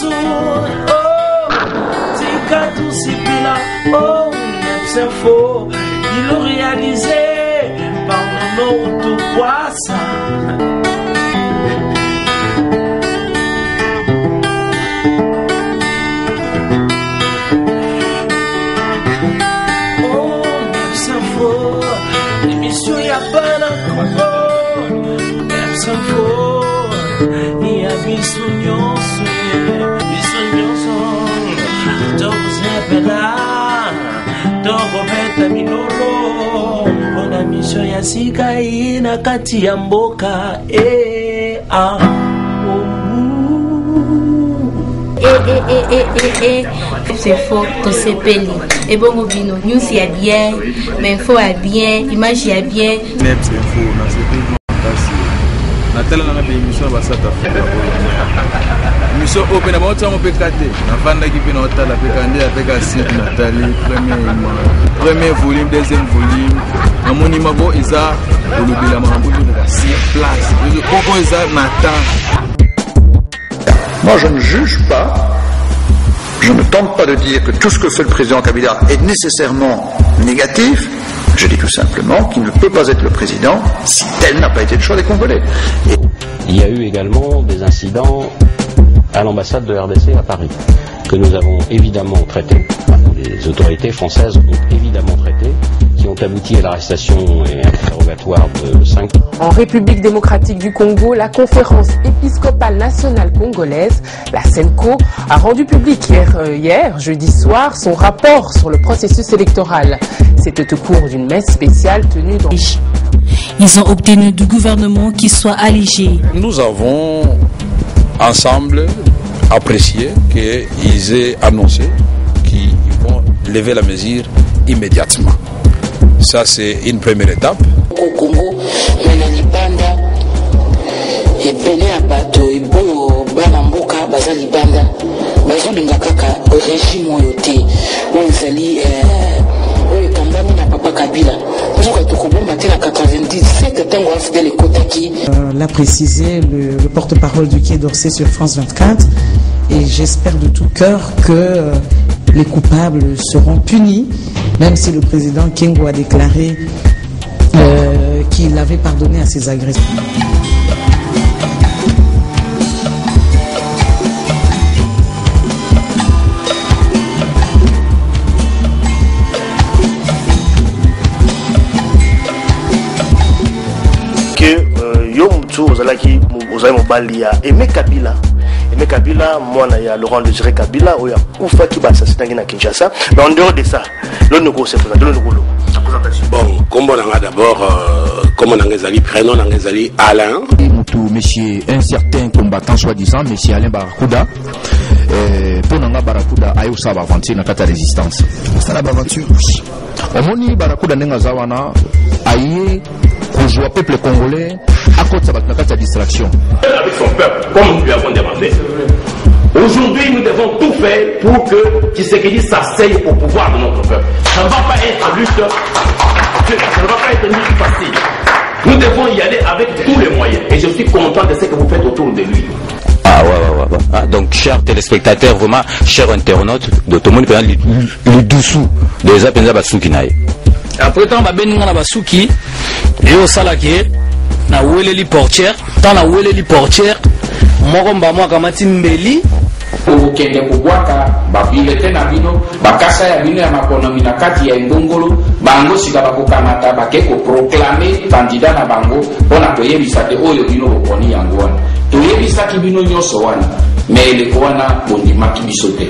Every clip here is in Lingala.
Oh, Tika Toussipila, oh, Neps Info, il l'a réalisé par le nom de Poisson. Oh, Neps Info, l'émission Yabana Congo, Neps Info, il y a Bissouignon. Ona mission ya sika ina kati ya mboka c'est faux, tout c'est peli. Et bon, Mobino, news y a bien, mais info a bien, image y a bien. Neps info, na c'est na tela na émission ba South Africa. Émission open about ça on peut cater. Na vanda qui peut noter la pécandé avec Assis Nathalie premier volume, deuxième volume. Na monima go isa olobela mambo de la 6 place. Le koko isa Nathan. Moi je ne juge pas. Je ne tente pas de dire que tout ce que fait le président Kabila est nécessairement négatif. Je dis tout simplement qu'il ne peut pas être le président si tel n'a pas été le choix des Congolais. Il y a eu également des incidents à l'ambassade de RDC à Paris, que nous avons évidemment traité, les autorités françaises ont évidemment traité, qui ont abouti à l'arrestation et à l'interrogatoire de 5. En République démocratique du Congo, la conférence épiscopale nationale congolaise, la CENCO, a rendu public hier, jeudi soir, son rapport sur le processus électoral. C'était au cours d'une messe spéciale tenue dans... Ils ont obtenu du gouvernement qu'il soit allégé. Nous avons ensemble apprécié qu'ils aient annoncé qu'ils vont lever la mesure immédiatement. Ça, c'est une première étape. Au Congo, Libanda, et Béné Abato, et Boyo, Banamboka, Baza Libanda, Bazo Lingakaka, au régime Oyote, Wanzali, Kambami na Papa Kabila. L'a précisé le porte-parole du Quai d'Orsay sur France 24 et j'espère de tout cœur que les coupables seront punis, même si le président Kengo a déclaré qu'il avait pardonné à ses agresseurs. Ozali mobali ya Aimé Kabila. Aimé Kabila, moi ya Laurent Désiré Kabila, oya kufa ki ba assassinat na Kinshasa. Mais en dehors de ça, le nouveau c'est présenté le nouveau. Bon, comme on a d'abord comme on a ezali prénom on a ezali Alain. Monsieur un certain combattant soi-disant monsieur Alain Barakuda. Pour nanga Barakuda ayo sa aventure na kata résistance. Ça la aventure. Omoni Barakuda nenga zawana aye pour le peuple congolais à cause de sa distraction. Avec son peuple, comme nous lui avons demandé. Aujourd'hui, nous devons tout faire pour que Tshisekedi s'asseye au pouvoir de notre peuple. Ça ne va pas être lutte, ça ne va pas être une lutte facile. Nous devons y aller avec tous les moyens. Et je suis content de ce que vous faites autour de lui. Ah ouais. Ah, donc, chers téléspectateurs, vraiment, chers internautes, de tout le monde, le dessous des Apenza Basuki Naï. Après, tant que nous avons Basuki, et au salarié, na weleli portière, tant na weleli portière, moi kamati mbeli. Okende kubwaka babilete na bino bakasa ya bino ya makonomi na kati ya ndongolo bango sika bakokamata bakeko proclamer candidat na bango pona koyebisa te oyo bino boponi yango wana toyebisaki bino nyonso wana mais eleko wana bondimaki biso te.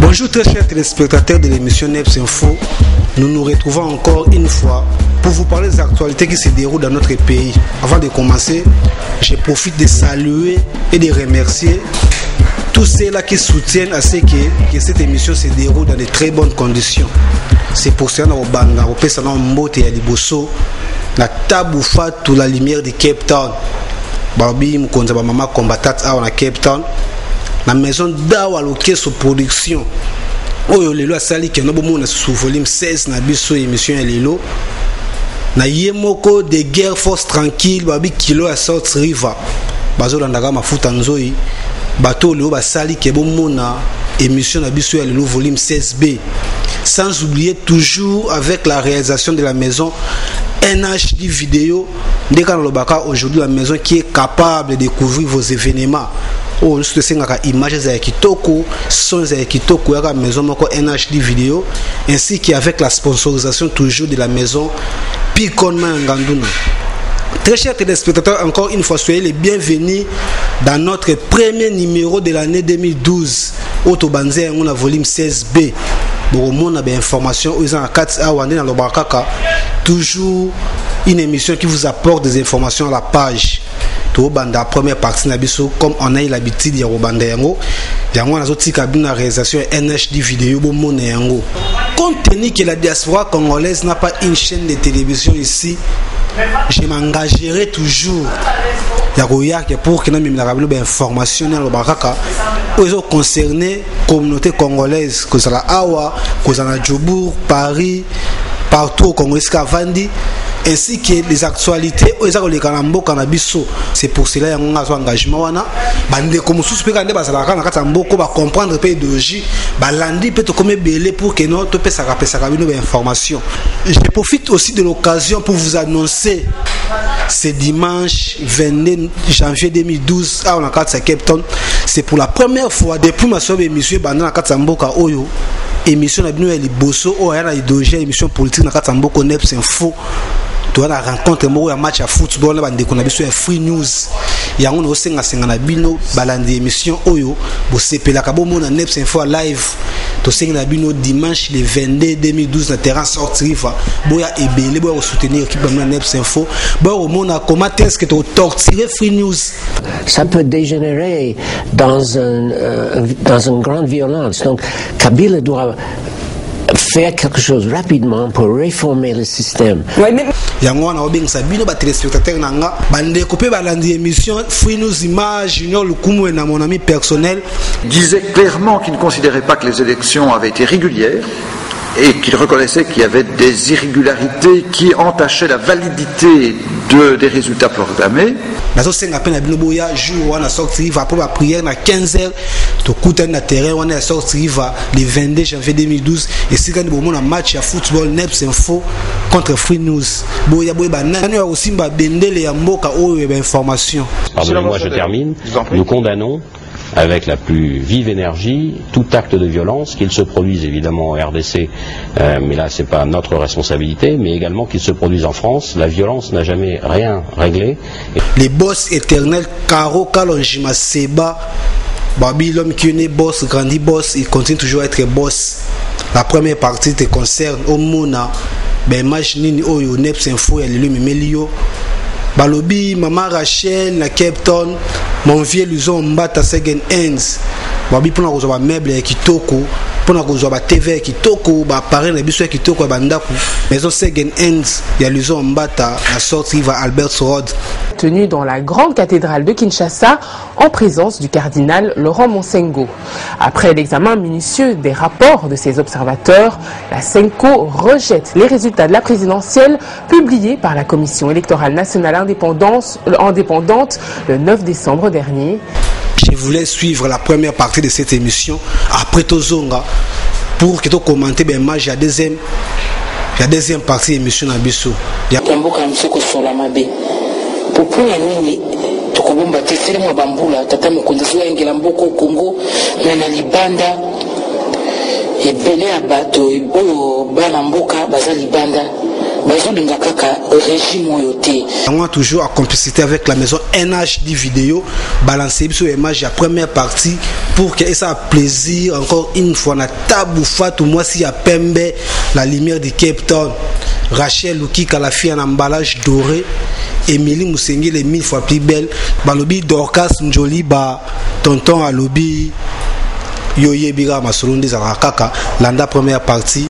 Bonjour très chers téléspectateurs de l'émission Neps Info, nous nous retrouvons encore une fois pour vous parler des actualités qui se déroulent dans notre pays. Avant de commencer, je profite de saluer et de remercier tous ceux-là qui soutiennent à ce que cette émission se déroule dans de très bonnes conditions. C'est pour ça que nous avons mbote ya liboso na taboufa toute la lumière de Cape Town. Babi mukonza ba mama combatante à Cape Town. La maison d'Awa Lokeso Production. Oyo lelo asali ke no bomo na sous volume 16 na biso émission ya lelo. na yemoko de guerre force tranquille babi kilo ya South River bazo landaka mafuta nzoi bato leo basali ke bomona émission na biso ya le volume 16B, sans oublier toujours avec la réalisation de la maison NHD vidéo ndeka lobaka aujourd'hui la maison qui est capable de découvrir vos événements. Oh, nous sommes images za kitoko, sons za kitoko ya maison moko NHD vidéo, ainsi qu'avec la sponsorisation toujours de la maison Picon Manganduna. Très chers téléspectateurs, encore une fois, soyez les bienvenus dans notre premier numéro de l'année 2012. Autobanze, on a volume 16B. On a des informations, toujours une émission qui vous apporte des informations à la page. La première partie, comme on a eu l'habitude de Robanda Yango, il y a une réalisation NHD vidéo. Compte tenu que la diaspora congolaise n'a pas une chaîne de télévision ici, je m'engagerai toujours pour que nous ayons des informations concernant la communauté congolaise, que ce soit à Awa, que ce soit à Djobour, Paris, partout au Congo, ainsi que les actualités. C'est pour cela qu'il y a un engagement. Comprendre l'idéologie, pour que nous puissions informations. Je profite aussi de l'occasion pour vous annoncer ce dimanche 22 janvier 2012 à Cape Town. C'est pour la première fois depuis ma soeur émission Bandana Katsamboka Oyo. Émission na bino ya liboso o ya na idéologie émission politique na Katsamboka Neps Info. Tu as la rencontre mo ya match à football na bandeko na biso ya free news. Ya ngona o senga na bino balandi émission oyo bo sepelaka bo mona Neps Info live. To senga na bino dimanche le 22 2012 na terrain South River. Boya ebele boya soutenir l'équipe de Neps Info. Boya o mona comment est-ce que tu torturer free news. Ça peut dégénérer dans une grande violence. Donc Kabila doit faire quelque chose rapidement pour réformer le système. Yango na obengisa bino ba téléspectateurs nanga bande couper balandi émission Free News Image Junior Lukumu et na mon ami personnel disait clairement qu'il ne considérait pas que les élections avaient été régulières et qu'il reconnaissait qu'il y avait des irrégularités qui entachaient la validité des résultats proclamés. Nazo senga pena bino boya jour wana sorti va pour la prière na 15h to kuta na terrain wana sorti va le 22 janvier 2012 et si quand bon na match à football Neps Info contre Free News boya boya banani ya osimba bendele ya mboka oyo ba information. Pardonnez-moi, je termine. Nous condamnons avec la plus vive énergie tout acte de violence, qu'il se produise évidemment en RDC, mais là c'est pas notre responsabilité, mais également qu'il se produise en France. La violence n'a jamais rien réglé. Les boss éternels, Karo Kalonjima Seba, Babi, l'homme qui est né boss, grandi boss, il continue toujours à être boss. La première partie te concerne Omona, ben Majnini Oyo, Neps Info, et le Melio. Balobi, Maman Rachel, na Cape Town, mon vieux Luzon Mbata Segen Ends. Babi pour nous avoir meuble kitoko, pour nous avoir TV kitoko, ba parrain na biso kitoko bandaku. Maison Segen Ends, il y a Luzon Mbata, la sortie va Albert Road. Tenu dans la grande cathédrale de Kinshasa en présence du cardinal Laurent Monsengo. Après l'examen minutieux des rapports de ces observateurs, la Senko rejette les résultats de la présidentielle publiés par la Commission électorale nationale indépendante le 9 décembre dernier. Je voulais suivre la première partie de cette émission après Tozonga pour que tu commentes bien match la deuxième partie de l'émission Nabiso. Popula nini tukubumba tesere mwa bambula tata mokonzi so yengela mboko Kongo na libanda ebele ya bato oyo bana mboka baza libanda bazolinga kaka régime oyo te. On a toujours en complicité avec la maison NHD vidéo balancer sur image la première partie pour que ça plaisir encore une fois na tabu fatou moi si ya pembe la lumière de Cape Town. Rachel Luki Kalafi en emballage doré, Émilie Moussengi les 1000 fois plus belle, Balobi Dorcas Njoli ba tonton Alobi Yoye Biga Masolonde Zarakaka, Landa première partie.